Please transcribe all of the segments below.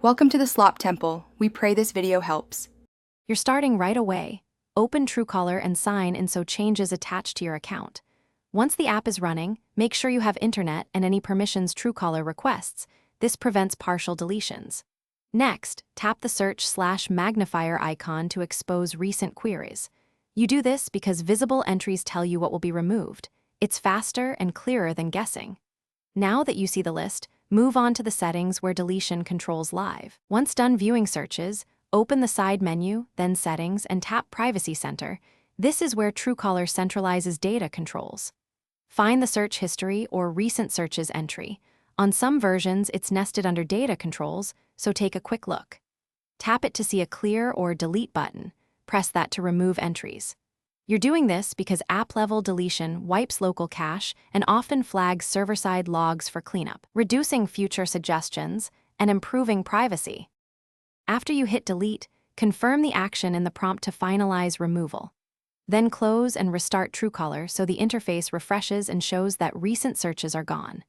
Welcome to the Slop Temple. We pray this video helps. You're starting right away. Open Truecaller and sign in so changes attached to your account. Once the app is running, make sure you have internet and any permissions Truecaller requests. This prevents partial deletions. Next, tap the search/magnifier icon to expose recent queries. You do this because visible entries tell you what will be removed. It's faster and clearer than guessing. Now that you see the list, move on to the settings where deletion controls live. Once done viewing searches, open the side menu, then Settings, and tap Privacy Center. This is where Truecaller centralizes data controls. Find the search history or recent searches entry. On some versions, it's nested under data controls, so take a quick look. Tap it to see a clear or delete button. Press that to remove entries. You're doing this because app-level deletion wipes local cache and often flags server-side logs for cleanup, reducing future suggestions and improving privacy. After you hit delete, confirm the action in the prompt to finalize removal. Then close and restart Truecaller so the interface refreshes and shows that recent searches are gone.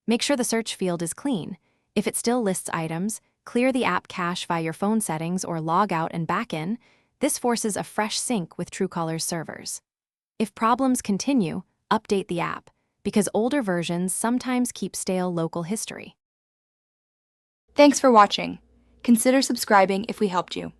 Make sure the search field is clean. If it still lists items, clear the app cache via your phone settings or log out and back in. This forces a fresh sync with Truecaller's servers. If problems continue, update the app, because older versions sometimes keep stale local history. Thanks for watching. Consider subscribing if we helped you.